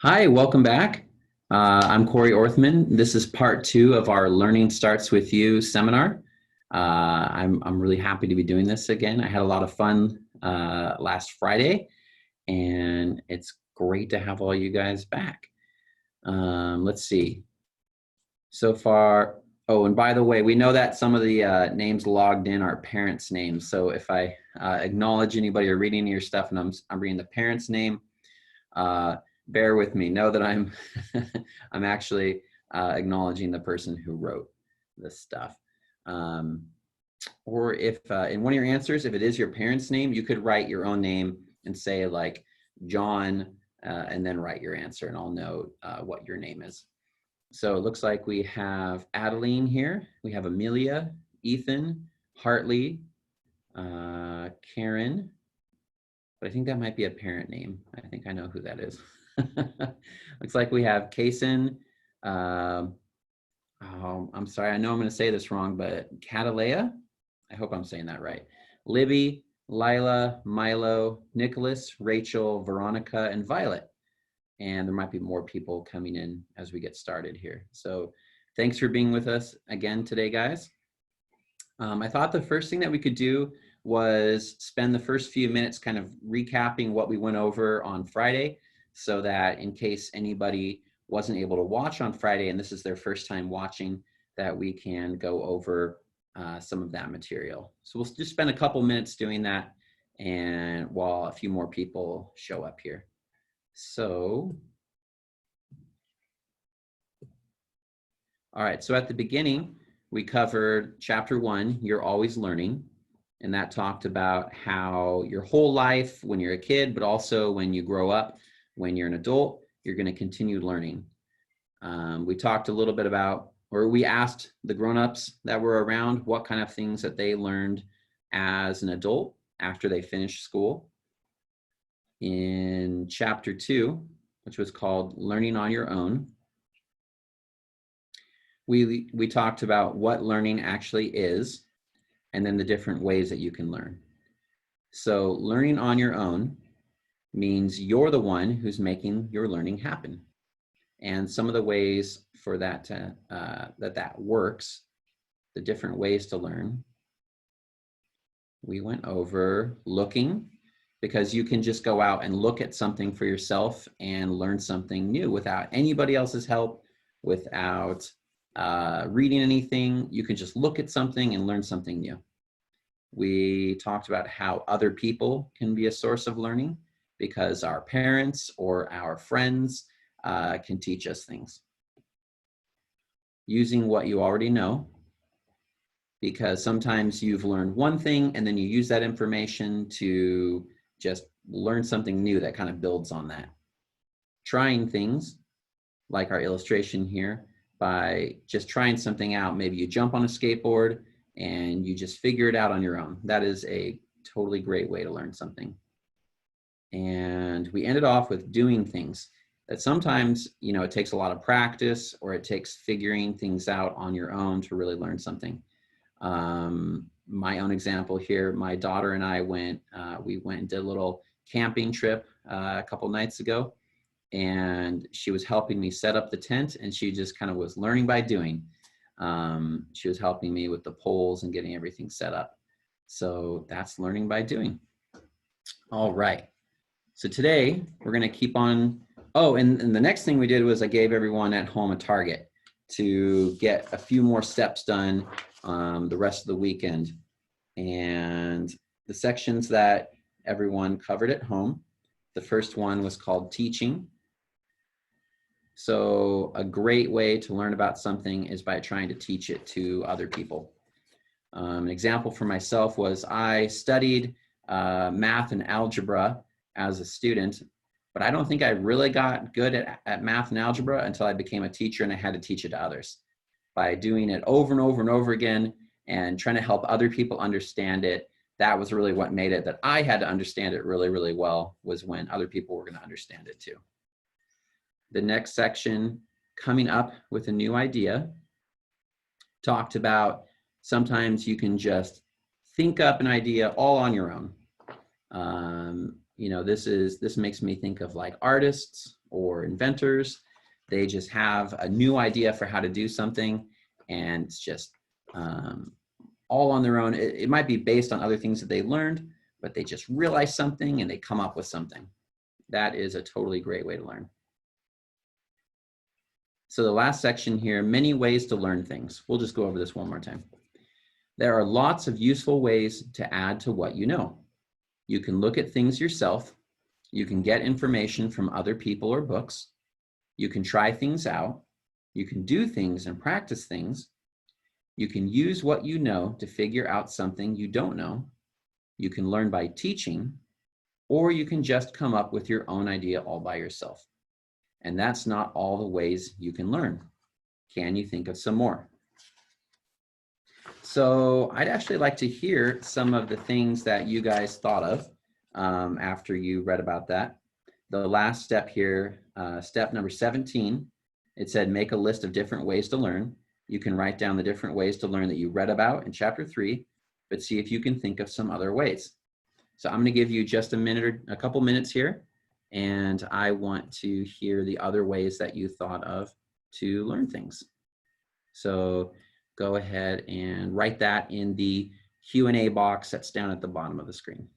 Hi, welcome back. I'm Corey Orthman. This is part two of our Learning Starts With You seminar. I'm really happy to be doing this again. I had a lot of fun last Friday, and it's great to have all you guys back. Let's see. So far, oh, and by the way, we know that some of the names logged in are parents' names. So if I acknowledge anybody or reading your stuff and I'm reading the parent's name, bear with me. Know that I'm I'm actually acknowledging the person who wrote this stuff. Or if in one of your answers, if it is your parent's name, you could write your own name and say like John, and then write your answer, and I'll know what your name is. So it looks like we have Adeline here. We have Amelia, Ethan, Hartley, Karen. But I think that might be a parent name. I think I know who that is. Looks like we have Kason. Oh, I'm sorry. I know I'm going to say this wrong, but Catalea. I hope I'm saying that right. Libby, Lila, Milo, Nicholas, Rachel, Veronica, and Violet. And there might be more people coming in as we get started here. So thanks for being with us again today, guys. I thought the first thing that we could do was spend the first few minutes kind of recapping what we went over on Friday, so that in case anybody wasn't able to watch on Friday and this is their first time watching, that we can go over some of that material. So we'll just spend a couple minutes doing that, and while a few more people show up here. So, all right, so at the beginning, we covered chapter 1, You're Always Learning, and that talked about how your whole life when you're a kid, but also when you grow up, when you're an adult, you're going to continue learning. We talked a little bit about, or we asked the grown-ups that were around what kind of things that they learned as an adult after they finished school. In chapter 2, which was called Learning on Your Own, we talked about what learning actually is, and then the different ways that you can learn. So learning on your own means you're the one who's making your learning happen. And some of the ways for that to, that works, the different ways to learn, we went over looking, because you can just go out and look at something for yourself and learn something new without anybody else's help, without reading anything. You can just look at something and learn something new. We talked about how other people can be a source of learning, because our parents or our friends can teach us things. Using what you already know, because sometimes you've learned one thing and then you use that information to just learn something new that kind of builds on that. Trying things, like our illustration here, by just trying something out. Maybe you jump on a skateboard and you just figure it out on your own. That is a totally great way to learn something. And we ended off with doing things that sometimes, you know, it takes a lot of practice, or it takes figuring things out on your own to really learn something. My own example here, my daughter and I we went and did a little camping trip a couple nights ago, and she was helping me set up the tent, and she just kind of was learning by doing. She was helping me with the poles and getting everything set up. So that's learning by doing. All right. So today we're going to keep on. Oh, and the next thing we did was I gave everyone at home a target to get a few more steps done the rest of the weekend. And the sections that everyone covered at home, the first one was called teaching. So a great way to learn about something is by trying to teach it to other people. An example for myself was I studied math and algebra as a student, but I don't think I really got good at math and algebra until I became a teacher and I had to teach it to others. By doing it over and over and over again and trying to help other people understand it, that was really what made it that I had to understand it really, really well, was when other people were going to understand it too. The next section, coming up with a new idea, talked about sometimes you can just think up an idea all on your own. this makes me think of like artists or inventors. They just have a new idea for how to do something, and it's just all on their own. It might be based on other things that they learned, but they just realize something and they come up with something. That is a totally great way to learn. So the last section here, many ways to learn things. We'll just go over this one more time. There are lots of useful ways to add to what you know. You can look at things yourself. You can get information from other people or books. You can try things out. You can do things and practice things. You can use what you know to figure out something you don't know. You can learn by teaching, or you can just come up with your own idea all by yourself. And that's not all the ways you can learn. Can you think of some more? So I'd actually like to hear some of the things that you guys thought of after you read about that. The last step here, step number 17, it said make a list of different ways to learn. You can write down the different ways to learn that you read about in chapter 3, but see if you can think of some other ways. So I'm going to give you just a minute or a couple minutes here, and I want to hear the other ways that you thought of to learn things. So go ahead and write that in the Q&A box that's down at the bottom of the screen.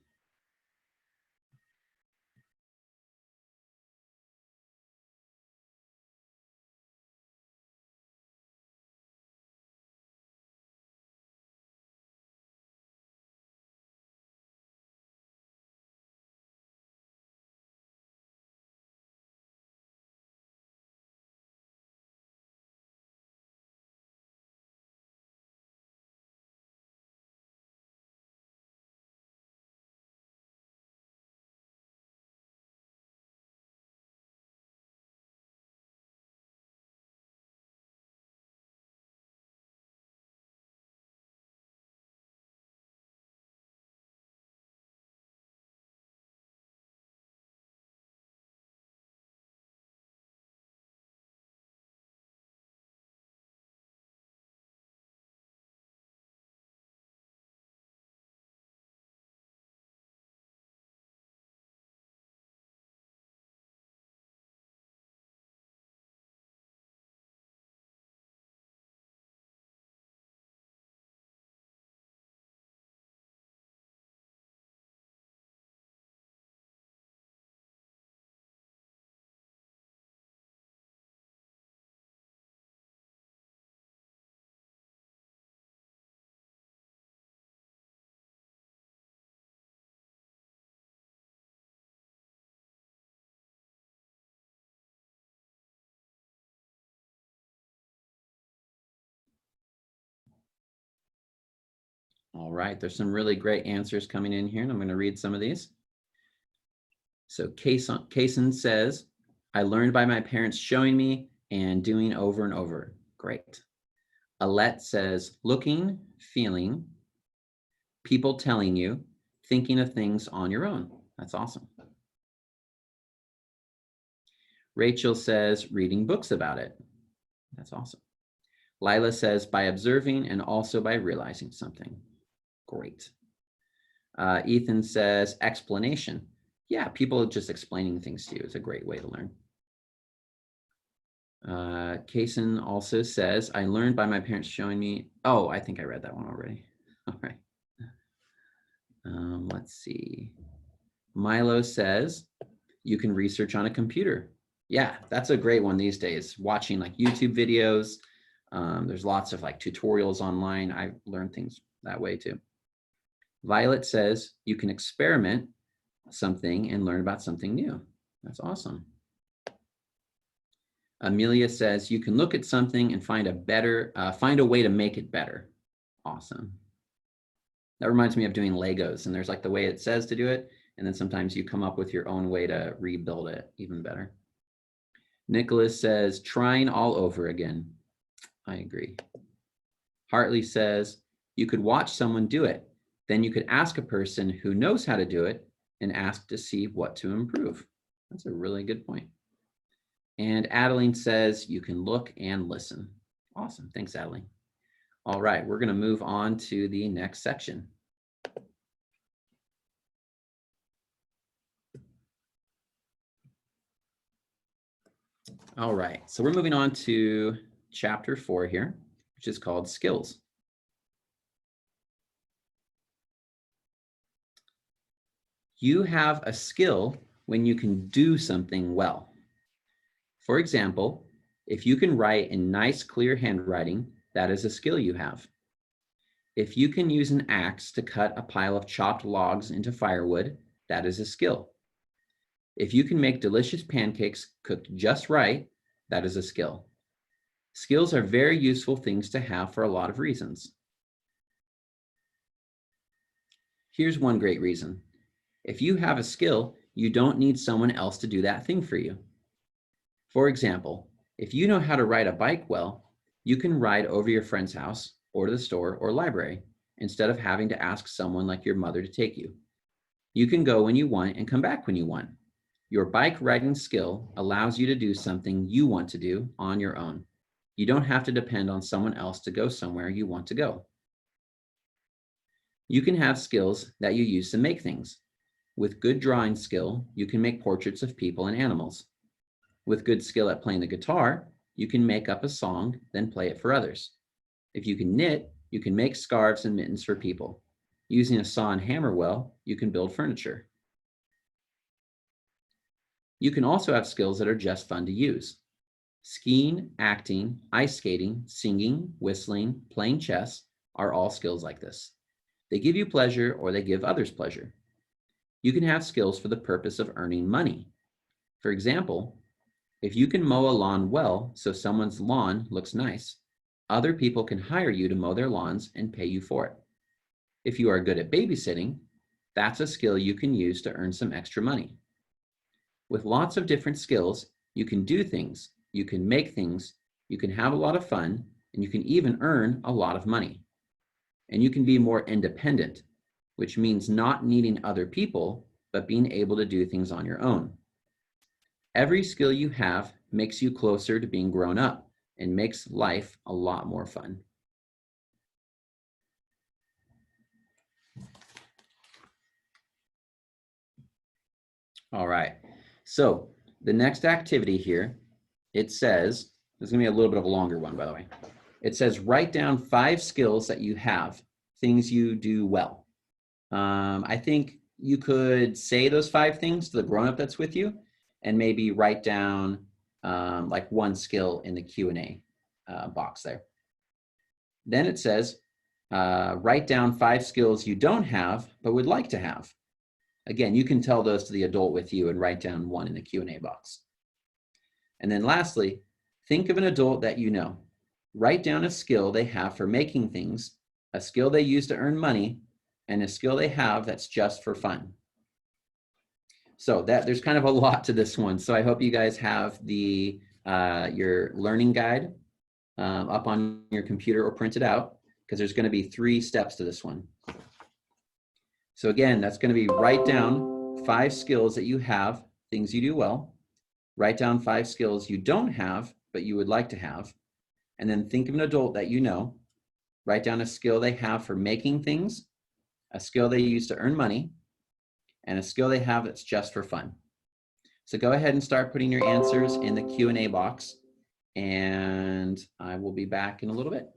All right, there's some really great answers coming in here, and I'm going to read some of these. So Kaysen says, I learned by my parents showing me and doing over and over. Great. Alette says, looking, feeling, people telling you, thinking of things on your own. That's awesome. Rachel says, reading books about it. That's awesome. Lila says, by observing and also by realizing something. Great. Ethan says, explanation. Yeah, people just explaining things to you is a great way to learn. Kaysen also says, I learned by my parents showing me. Oh, I think I read that one already. All right. Let's see. Milo says, you can research on a computer. Yeah, that's a great one these days. Watching like YouTube videos. There's lots of like tutorials online. I learned things that way too. Violet says, you can experiment something and learn about something new. That's awesome. Amelia says, you can look at something and find a way to make it better. Awesome. That reminds me of doing Legos, and there's like the way it says to do it, and then sometimes you come up with your own way to rebuild it even better. Nicholas says, trying all over again. I agree. Hartley says, you could watch someone do it. Then you could ask a person who knows how to do it and ask to see what to improve. That's a really good point. And Adeline says, you can look and listen. Awesome. Thanks, Adeline. All right, we're going to move on to the next section. All right, so we're moving on to chapter 4 here, which is called skills. You have a skill when you can do something well. For example, if you can write in nice, clear handwriting, that is a skill you have. If you can use an axe to cut a pile of chopped logs into firewood, that is a skill. If you can make delicious pancakes cooked just right, that is a skill. Skills are very useful things to have for a lot of reasons. Here's one great reason. If you have a skill, you don't need someone else to do that thing for you. For example, if you know how to ride a bike well, you can ride over your friend's house or to the store or library instead of having to ask someone like your mother to take you. You can go when you want and come back when you want. Your bike riding skill allows you to do something you want to do on your own. You don't have to depend on someone else to go somewhere you want to go. You can have skills that you use to make things. With good drawing skill, you can make portraits of people and animals. With good skill at playing the guitar, you can make up a song, then play it for others. If you can knit, you can make scarves and mittens for people. Using a saw and hammer well, you can build furniture. You can also have skills that are just fun to use. Skiing, acting, ice skating, singing, whistling, playing chess are all skills like this. They give you pleasure or they give others pleasure. You can have skills for the purpose of earning money. For example, if you can mow a lawn well so someone's lawn looks nice, other people can hire you to mow their lawns and pay you for it. If you are good at babysitting, that's a skill you can use to earn some extra money. With lots of different skills, you can do things, you can make things, you can have a lot of fun, and you can even earn a lot of money. And you can be more independent, which means not needing other people, but being able to do things on your own. Every skill you have makes you closer to being grown up and makes life a lot more fun. All right, so the next activity here, it says, this is gonna be a little bit of a longer one, by the way. It says, write down 5 skills that you have, things you do well. I think you could say those 5 things to the grown-up that's with you and maybe write down like one skill in the Q&A box there. Then it says, write down 5 skills you don't have but would like to have. Again, you can tell those to the adult with you and write down one in the Q&A box. And then lastly, think of an adult that you know. Write down a skill they have for making things, a skill they use to earn money, and a skill they have that's just for fun. So there's kind of a lot to this one. So I hope you guys have the your learning guide up on your computer or printed out, because there's going to be 3 steps to this one. So again, that's going to be write down 5 skills that you have, things you do well. Write down 5 skills you don't have, but you would like to have. And then think of an adult that you know. Write down a skill they have for making things, a skill they use to earn money, and a skill they have that's just for fun. So go ahead and start putting your answers in the Q&A box, and I will be back in a little bit.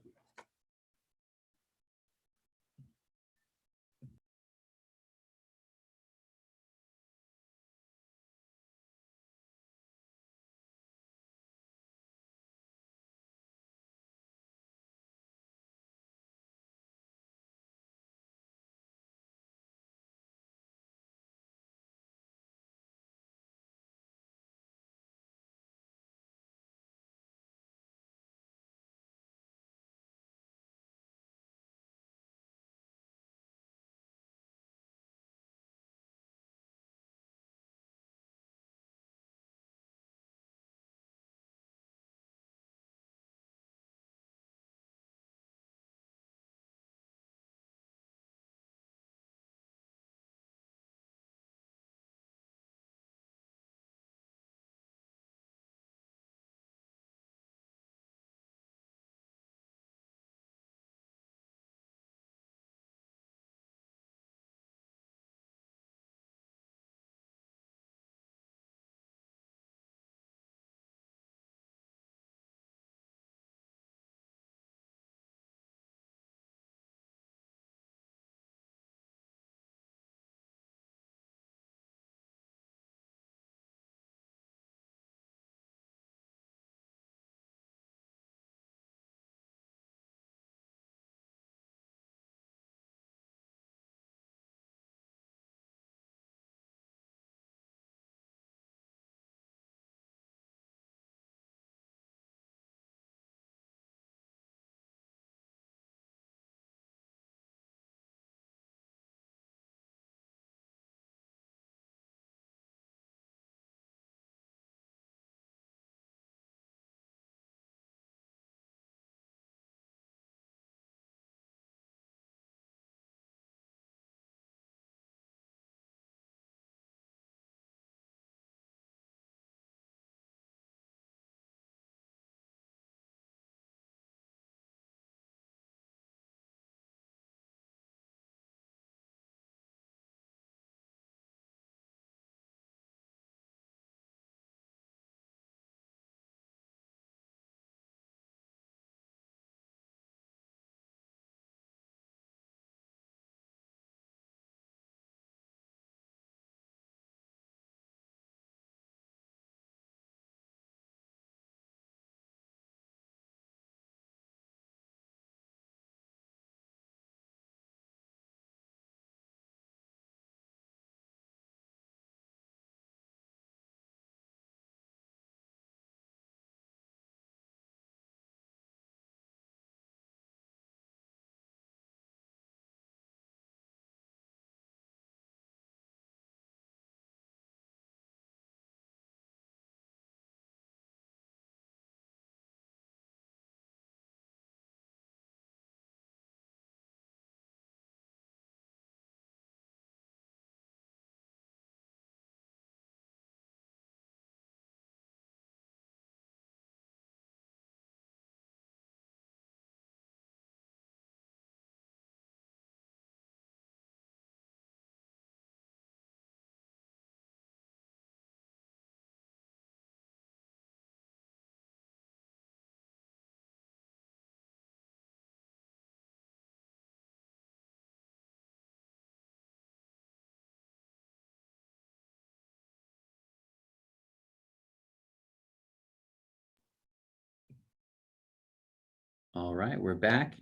All right, we're back,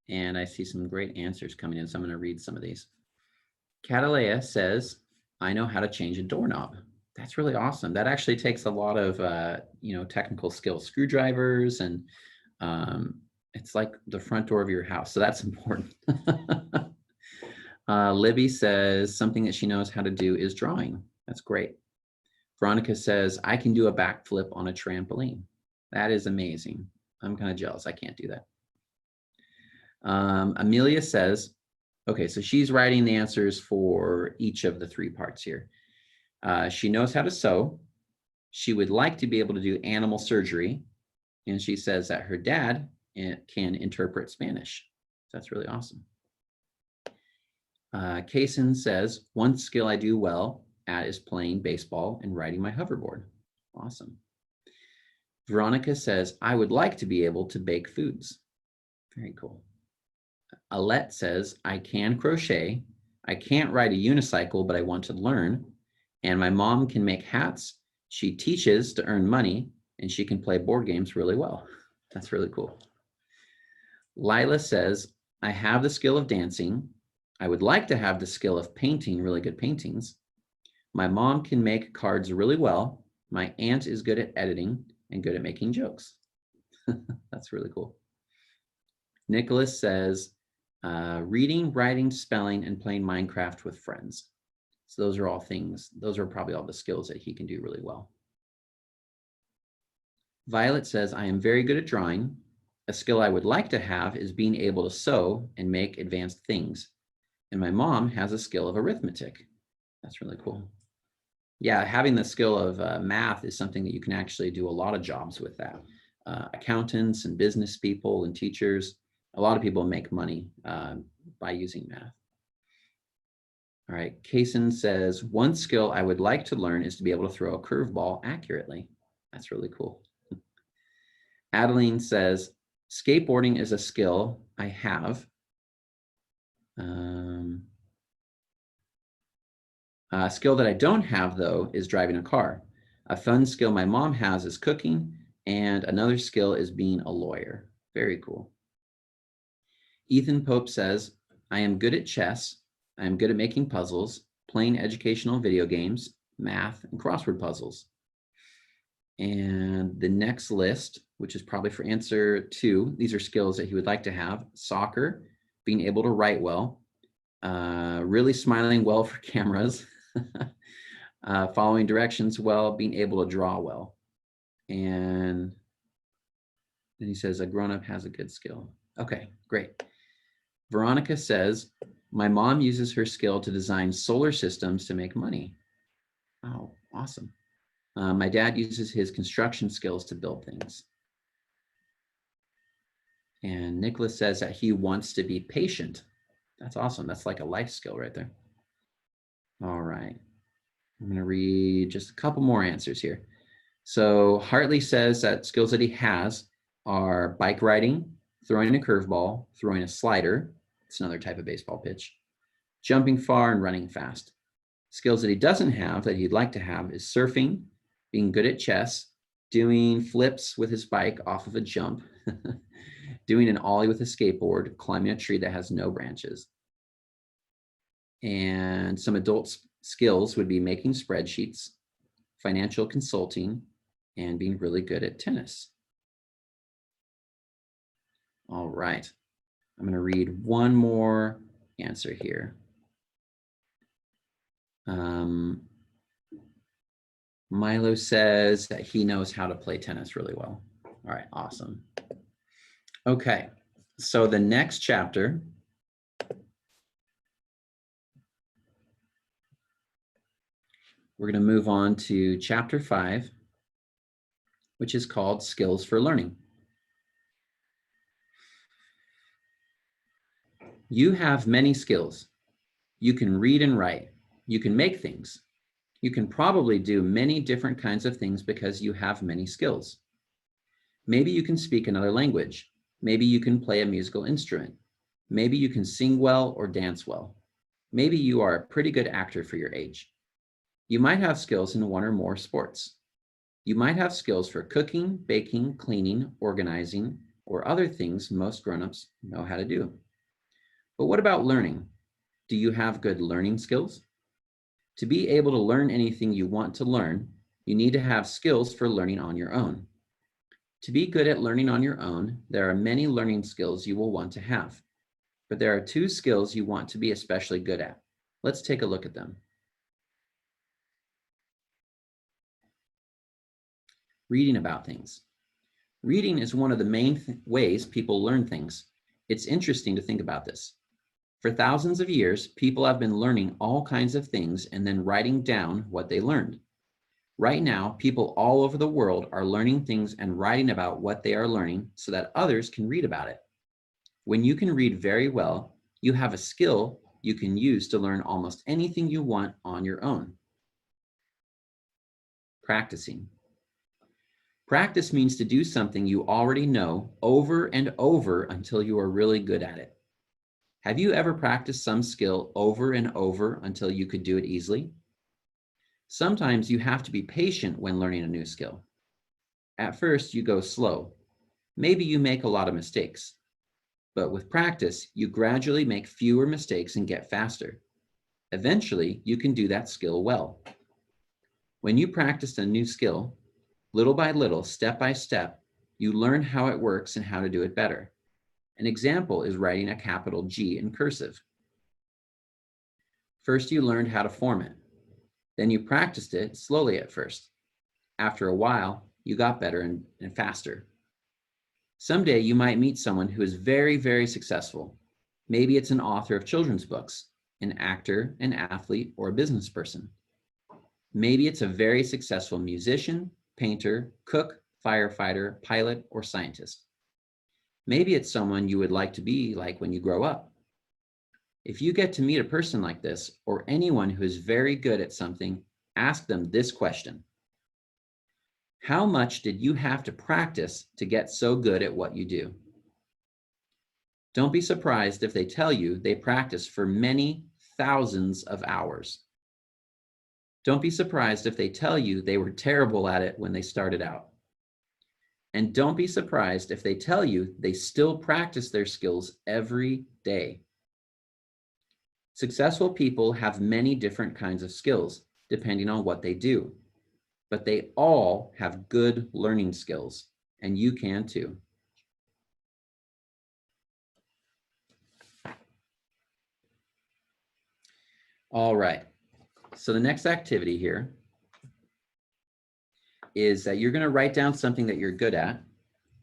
and I see some great answers coming in, so I'm going to read some of these. Catalea says, I know how to change a doorknob. That's really awesome. That actually takes a lot of technical skills, screwdrivers, and it's like the front door of your house, so that's important. Libby says something that she knows how to do is drawing. That's great. Veronica says, I can do a backflip on a trampoline. That is amazing. I'm kind of jealous. I can't do that. Amelia says, okay, so she's writing the answers for each of the 3 parts here. She knows how to sew. She would like to be able to do animal surgery. And she says that her dad can interpret Spanish. That's really awesome. Kaysen says, one skill I do well at is playing baseball and riding my hoverboard. Awesome. Veronica says, I would like to be able to bake foods. Very cool. Alette says, I can crochet. I can't ride a unicycle, but I want to learn. And my mom can make hats. She teaches to earn money, and she can play board games really well. That's really cool. Lila says, I have the skill of dancing. I would like to have the skill of painting really good paintings. My mom can make cards really well. My aunt is good at editing and good at making jokes. That's really cool. Nicholas says, reading, writing, spelling, and playing Minecraft with friends. So those are all things, those are probably all the skills that he can do really well. Violet says, I am very good at drawing. A skill I would like to have is being able to sew and make advanced things. And my mom has a skill of arithmetic. That's really cool. Yeah, having the skill of math is something that you can actually do a lot of jobs with that. Accountants and business people and teachers, a lot of people make money by using math. All right, Kaysen says, one skill I would like to learn is to be able to throw a curveball accurately. That's really cool. Adeline says, skateboarding is a skill I have. A skill that I don't have, though, is driving a car. A fun skill my mom has is cooking, and another skill is being a lawyer. Very cool. Ethan Pope says, I am good at chess. I am good at making puzzles, playing educational video games, math, and crossword puzzles. And the next list, which is probably for answer 2, these are skills that he would like to have: soccer, being able to write well, really smiling well for cameras, following directions well, being able to draw well. And then he says a grown-up has a good skill. Okay, great. Veronica says, my mom uses her skill to design solar systems to make money. Oh, awesome. My dad uses his construction skills to build things. And Nicholas says that he wants to be patient. That's awesome. That's like a life skill right there. All right. I'm going to read just a couple more answers here. So Hartley says that skills that he has are bike riding, throwing a curveball, throwing a slider. It's another type of baseball pitch. Jumping far and running fast. Skills that he doesn't have that he'd like to have is surfing, being good at chess, doing flips with his bike off of a jump, doing an ollie with a skateboard, climbing a tree that has no branches. And some adult skills would be making spreadsheets, financial consulting, and being really good at tennis. All right. I'm going to read one more answer here. Milo says that he knows how to play tennis really well. All right, awesome. Okay, so the next chapter we're going to move on to chapter 5, which is called Skills for Learning. You have many skills. You can read and write. You can make things. You can probably do many different kinds of things because you have many skills. Maybe you can speak another language. Maybe you can play a musical instrument. Maybe you can sing well or dance well. Maybe you are a pretty good actor for your age. You might have skills in one or more sports. You might have skills for cooking, baking, cleaning, organizing, or other things most grown-ups know how to do. But what about learning? Do you have good learning skills? To be able to learn anything you want to learn, you need to have skills for learning on your own. To be good at learning on your own, there are many learning skills you will want to have, but there are two skills you want to be especially good at. Let's take a look at them. Reading about things. Reading is one of the main ways people learn things. It's interesting to think about this. For thousands of years, people have been learning all kinds of things and then writing down what they learned. Right now, people all over the world are learning things and writing about what they are learning so that others can read about it. When you can read very well, you have a skill you can use to learn almost anything you want on your own. Practicing. Practice means to do something you already know over and over until you are really good at it. Have you ever practiced some skill over and over until you could do it easily? Sometimes you have to be patient when learning a new skill. At first, you go slow. Maybe you make a lot of mistakes. But with practice, you gradually make fewer mistakes and get faster. Eventually, you can do that skill well. When you practice a new skill, little by little, step by step, you learn how it works and how to do it better. An example is writing a capital G in cursive. First, you learned how to form it. Then you practiced it slowly at first. After a while, you got better and faster. Someday you might meet someone who is very, very successful. Maybe it's an author of children's books, an actor, an athlete, or a business person. Maybe it's a very successful musician, painter, cook, firefighter, pilot, or scientist. Maybe it's someone you would like to be like when you grow up. If you get to meet a person like this, or anyone who is very good at something, ask them this question. How much did you have to practice to get so good at what you do? Don't be surprised if they tell you they practiced for many thousands of hours. Don't be surprised if they tell you they were terrible at it when they started out. And don't be surprised if they tell you they still practice their skills every day. Successful people have many different kinds of skills depending on what they do, but they all have good learning skills, and you can too. All right, so the next activity here is that you're going to write down something that you're good at,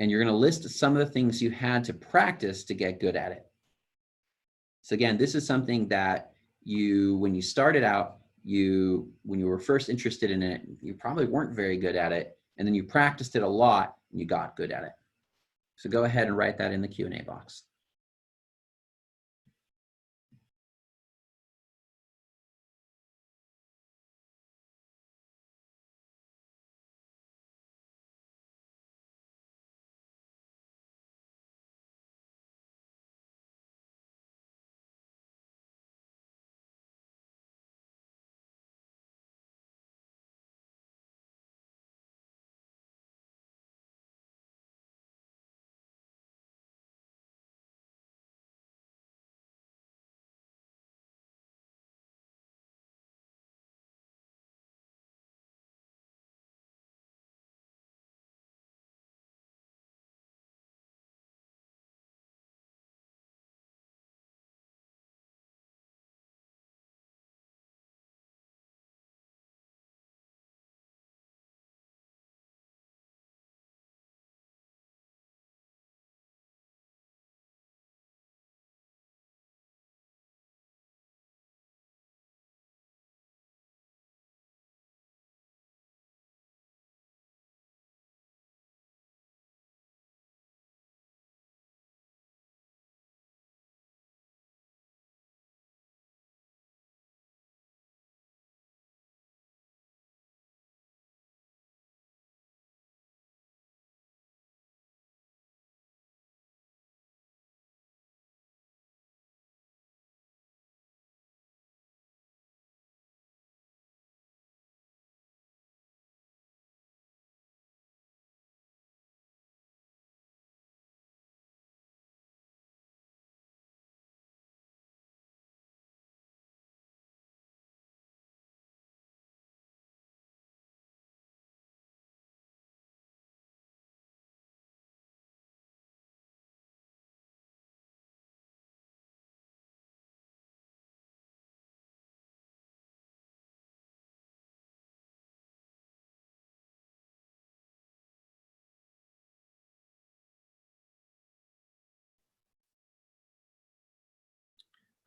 and you're going to list some of the things you had to practice to get good at it. So again, this is something that when you started out, when you were first interested in it, you probably weren't very good at it, and then you practiced it a lot and you got good at it. So go ahead and write that in the Q&A box.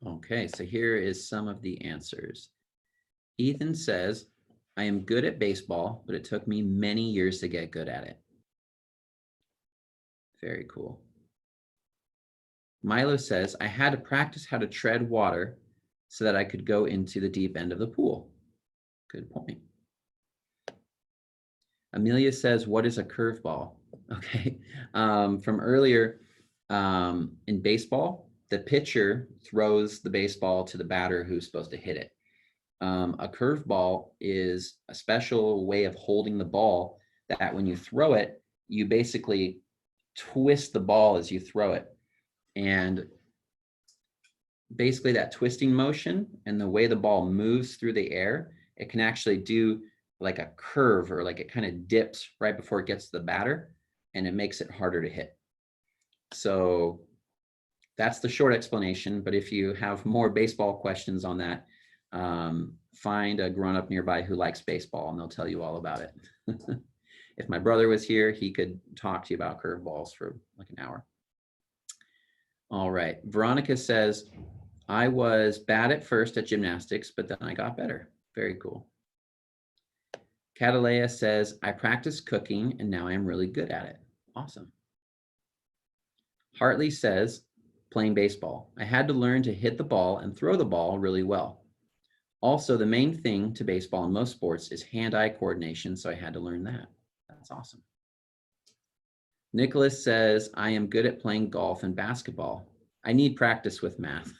Okay, so here is some of the answers. Ethan says, I am good at baseball, but it took me many years to get good at it. Very cool. Milo says, I had to practice how to tread water so that I could go into the deep end of the pool. Good point. Amelia says, what is a curveball? Okay. From earlier in baseball, the pitcher throws the baseball to the batter who's supposed to hit it. A curveball is a special way of holding the ball that when you throw it, you basically twist the ball as you throw it. And basically that twisting motion and the way the ball moves through the air, it can actually do like a curve, or like it kind of dips right before it gets to the batter, and it makes it harder to hit. So that's the short explanation. But if you have more baseball questions on that, find a grown-up nearby who likes baseball and they'll tell you all about it. If my brother was here, he could talk to you about curveballs for like an hour. All right. Veronica says, I was bad at first at gymnastics, but then I got better. Very cool. Catalea says, I practiced cooking and now I'm really good at it. Awesome. Hartley says, playing baseball. I had to learn to hit the ball and throw the ball really well. Also, the main thing to baseball in most sports is hand-eye coordination, so I had to learn that. That's awesome. Nicholas says, I am good at playing golf and basketball. I need practice with math.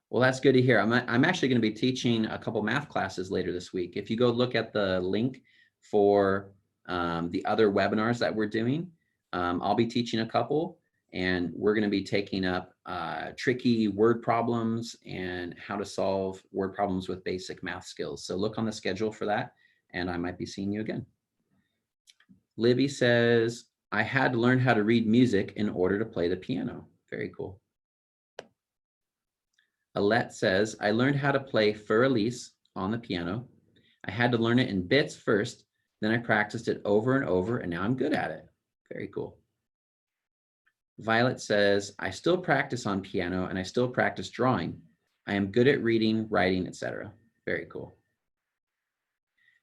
Well, that's good to hear. I'm actually going to be teaching a couple math classes later this week. If you go look at the link for the other webinars that we're doing, I'll be teaching a couple, and we're going to be taking up tricky word problems and how to solve word problems with basic math skills. So look on the schedule for that, and I might be seeing you again. Libby says, I had to learn how to read music in order to play the piano. Very cool. Alette says, I learned how to play Für Elise on the piano. I had to learn it in bits first, then I practiced it over and over, and now I'm good at it. Very cool. Violet says, I still practice on piano and I still practice drawing. I am good at reading, writing, etc. Very cool.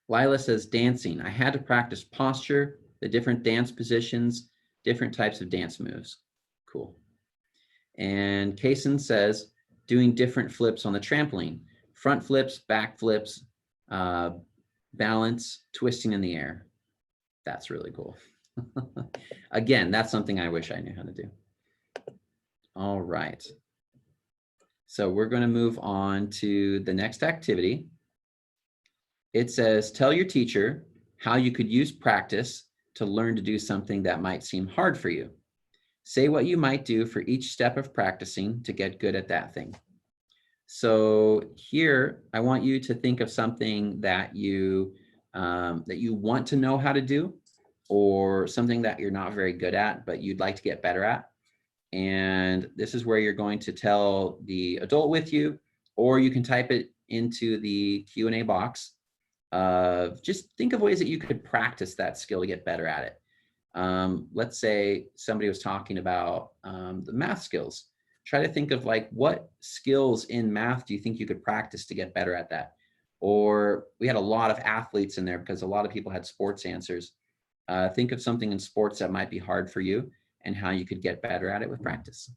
Lila says, dancing. I had to practice posture, the different dance positions, different types of dance moves. Cool. And Kaysen says, doing different flips on the trampoline, front flips, back flips, balance, twisting in the air. That's really cool. Again, that's something I wish I knew how to do. All right. So we're going to move on to the next activity. It says, tell your teacher how you could use practice to learn to do something that might seem hard for you. Say what you might do for each step of practicing to get good at that thing. So here, I want you to think of something that you want to know how to do, or something that you're not very good at, but you'd like to get better at. And this is where you're going to tell the adult with you, or you can type it into the Q&A box. Just think of ways that you could practice that skill to get better at it. Let's say somebody was talking about the math skills. Try to think of like, what skills in math do you think you could practice to get better at that? Or we had a lot of athletes in there because a lot of people had sports answers. Think of something in sports that might be hard for you and how you could get better at it with practice.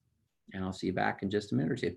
And I'll see you back in just a minute or two.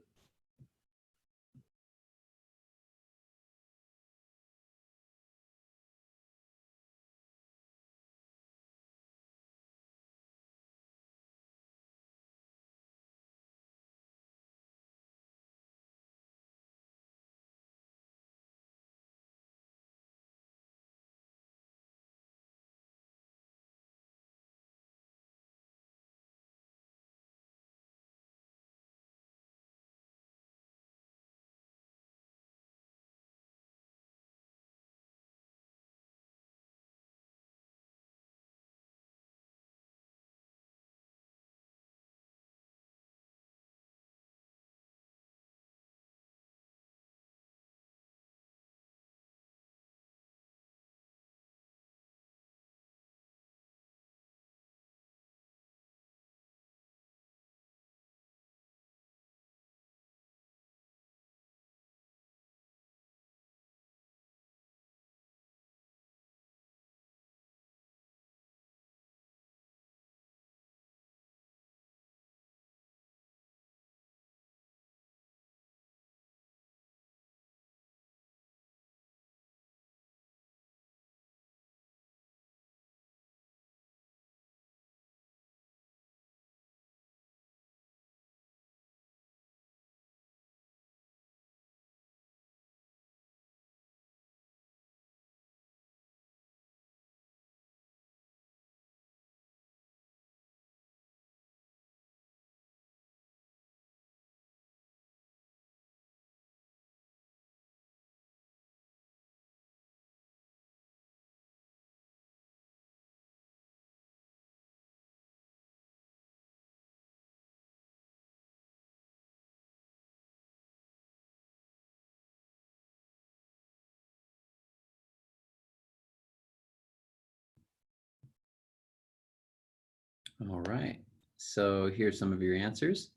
All right. So here's some of your answers.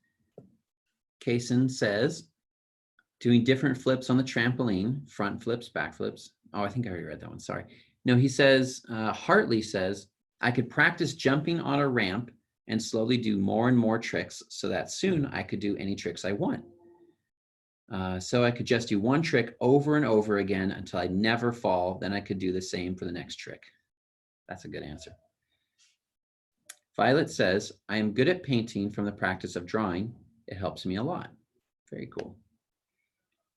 Kaysen says, doing different flips on the trampoline, front flips, back flips. Oh, I think I already read that one. Sorry. No, he says, Hartley says, I could practice jumping on a ramp and slowly do more and more tricks so that soon I could do any tricks I want. So I could just do one trick over and over again until I never fall. Then I could do the same for the next trick. That's a good answer. Violet says, I am good at painting from the practice of drawing. It helps me a lot. Very cool.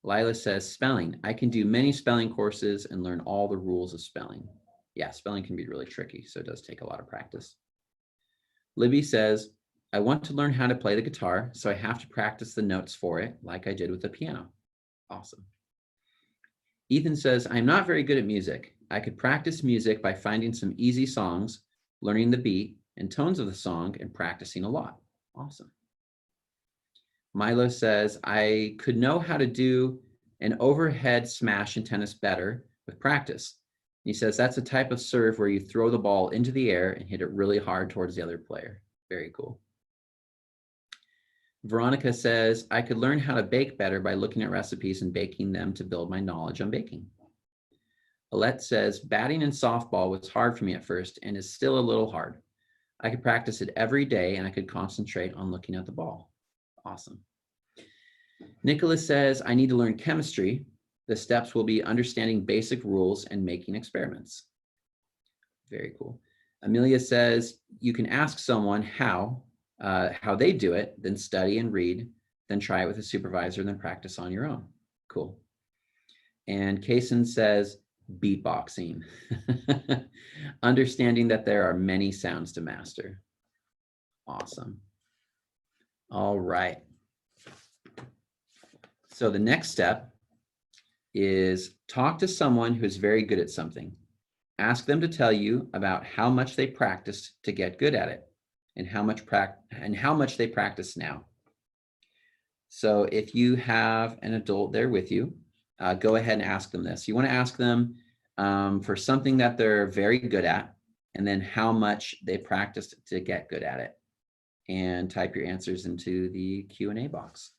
Lila says, spelling. I can do many spelling courses and learn all the rules of spelling. Yeah, spelling can be really tricky, so it does take a lot of practice. Libby says, I want to learn how to play the guitar, so I have to practice the notes for it, like I did with the piano. Awesome. Ethan says, I'm not very good at music. I could practice music by finding some easy songs, learning the beat and tones of the song, and practicing a lot. Awesome. Milo says, I could know how to do an overhead smash in tennis better with practice. He says, that's a type of serve where you throw the ball into the air and hit it really hard towards the other player. Very cool. Veronica says, I could learn how to bake better by looking at recipes and baking them to build my knowledge on baking. Alette says, batting in softball was hard for me at first and is still a little hard. I could practice it every day and I could concentrate on looking at the ball. Awesome. Nicholas says, I need to learn chemistry. The steps will be understanding basic rules and making experiments. Very cool. Amelia says, you can ask someone how they do it, then study and read, then try it with a supervisor, then practice on your own. Cool. And Kaysen says, beatboxing. Understanding that there are many sounds to master. Awesome. All right. So the next step is talk to someone who is very good at something. Ask them to tell you about how much they practiced to get good at it and how much they practice now. So if you have an adult there with you, go ahead and ask them this. You want to ask them for something that they're very good at, and then how much they practiced to get good at it, and type your answers into the Q&A box.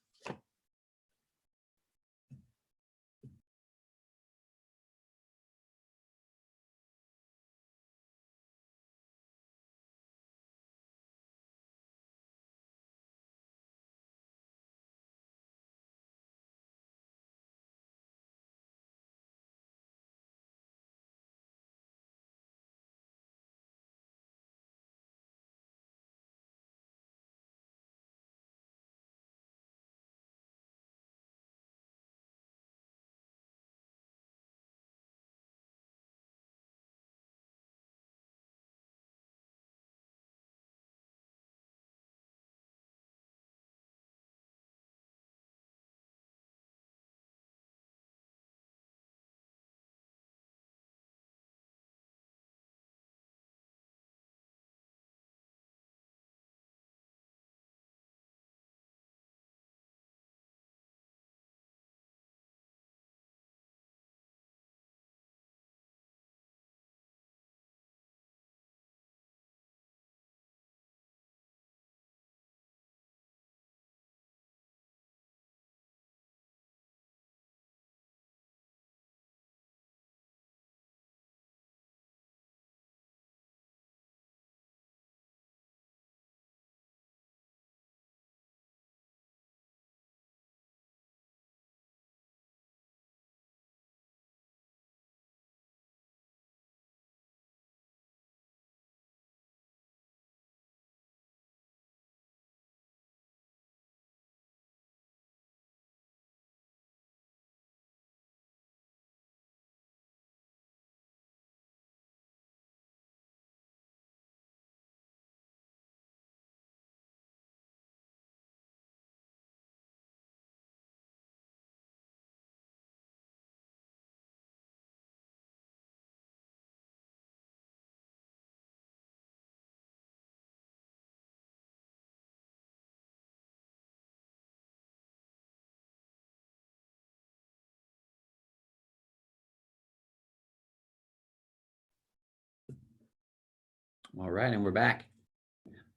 All right, and we're back.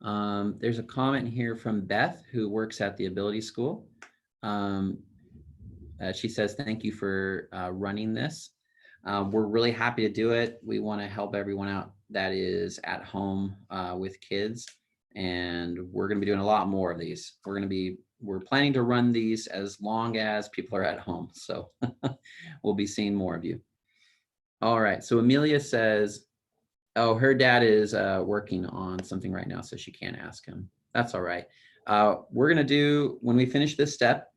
There's a comment here from Beth, who works at the Ability School. She says, thank you for running this. We're really happy to do it. We want to help everyone out that is at home with kids. And we're going to be doing a lot more of these. We're planning to run these as long as people are at home. So we'll be seeing more of you. All right. So Amelia says, oh, her dad is working on something right now, so she can't ask him. That's all right. We're going to do, when we finish this step,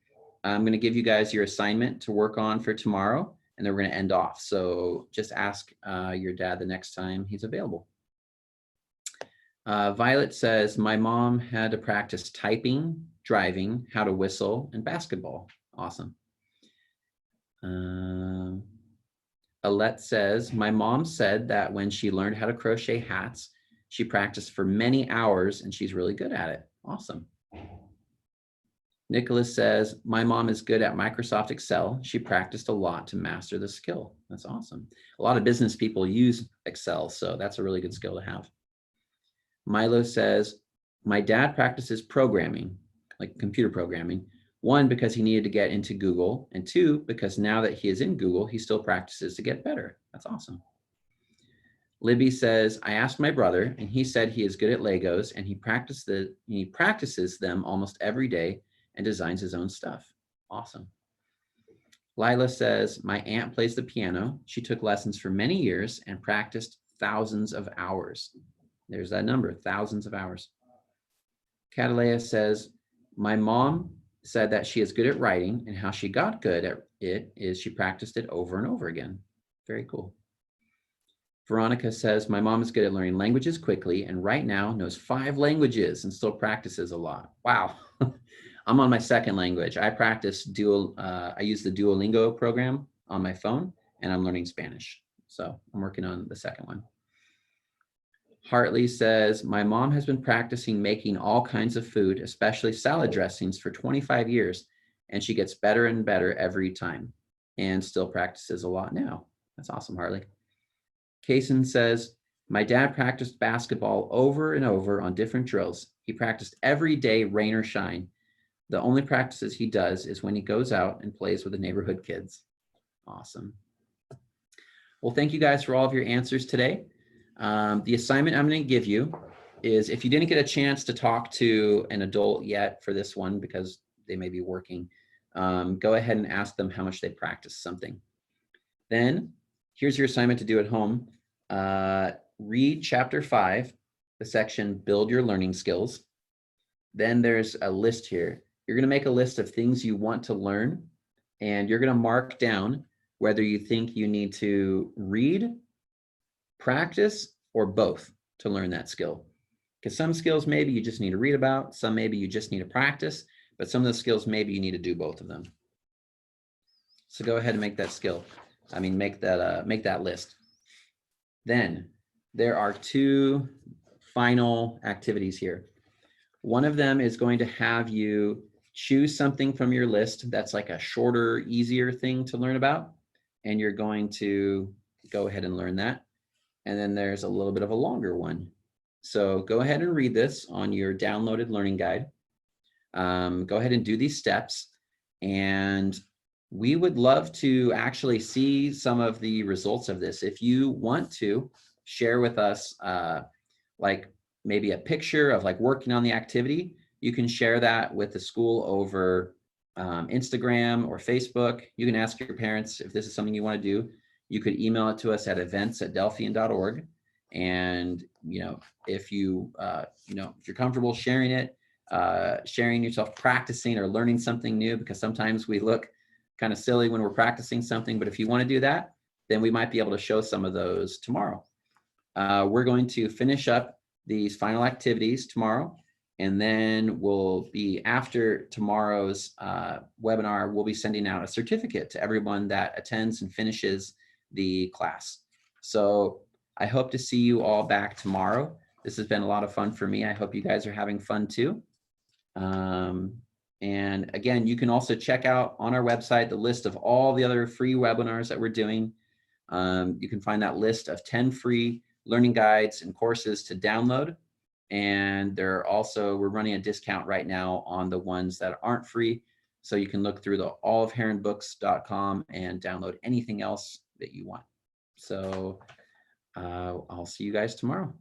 I'm going to give you guys your assignment to work on for tomorrow, and then we're going to end off. So just ask your dad the next time he's available. Violet says, my mom had to practice typing, driving, how to whistle, and basketball. Awesome. Alette says, my mom said that when she learned how to crochet hats, she practiced for many hours and she's really good at it. Awesome. Nicholas says, my mom is good at Microsoft Excel. She practiced a lot to master the skill. That's awesome. A lot of business people use Excel, so that's a really good skill to have. Milo says, my dad practices programming, like computer programming. 1, because he needed to get into Google, and 2, because now that he is in Google, he still practices to get better. That's awesome. Libby says, I asked my brother, and he said he is good at Legos, and he practices them almost every day and designs his own stuff. Awesome. Lila says, my aunt plays the piano. She took lessons for many years and practiced thousands of hours. There's that number, thousands of hours. Catalea says, my mom said that she is good at writing, and how she got good at it is she practiced it over and over again. Very cool. Veronica says, my mom is good at learning languages quickly, and right now knows 5 languages and still practices a lot. Wow. I'm on my 2nd language. I use the Duolingo program on my phone, and I'm learning Spanish. So I'm working on the 2nd one. Hartley says, my mom has been practicing making all kinds of food, especially salad dressings, for 25 years, and she gets better and better every time and still practices a lot now. That's awesome, Hartley. Kaysen says, my dad practiced basketball over and over on different drills. He practiced every day, rain or shine. The only practices he does is when he goes out and plays with the neighborhood kids. Awesome. Well, thank you guys for all of your answers today. The assignment I'm going to give you is, if you didn't get a chance to talk to an adult yet for this one because they may be working, go ahead and ask them how much they practiced something. Then here's your assignment to do at home. Read chapter 5, the section Build Your Learning Skills. Then there's a list here. You're going to make a list of things you want to learn, and you're going to mark down whether you think you need to read, practice, or both to learn that skill. Because some skills maybe you just need to read about, some maybe you just need to practice, but some of the skills maybe you need to do both of them. So go ahead and make that make that list. Then there are 2 final activities here. One of them is going to have you choose something from your list that's like a shorter, easier thing to learn about, and you're going to go ahead and learn that. And then there's a little bit of a longer one. So go ahead and read this on your downloaded learning guide. Go ahead and do these steps. And we would love to actually see some of the results of this. If you want to share with us, like maybe a picture of like working on the activity, you can share that with the school over Instagram or Facebook. You can ask your parents if this is something you want to do. You could email it to us at events@delphian.org. And, if you're comfortable sharing it, sharing yourself practicing or learning something new, because sometimes we look kind of silly when we're practicing something, but if you want to do that, then we might be able to show some of those tomorrow. We're going to finish up these final activities tomorrow, and then we'll be, after tomorrow's webinar, we'll be sending out a certificate to everyone that attends and finishes the class. So I hope to see you all back tomorrow. This has been a lot of fun for me. I hope you guys are having fun too. And again, you can also check out on our website the list of all the other free webinars that we're doing. You can find that list of 10 free learning guides and courses to download And we're running a discount right now on the ones that aren't free. So you can look through the allofheronbooks.com and download anything else that you want. So I'll see you guys tomorrow.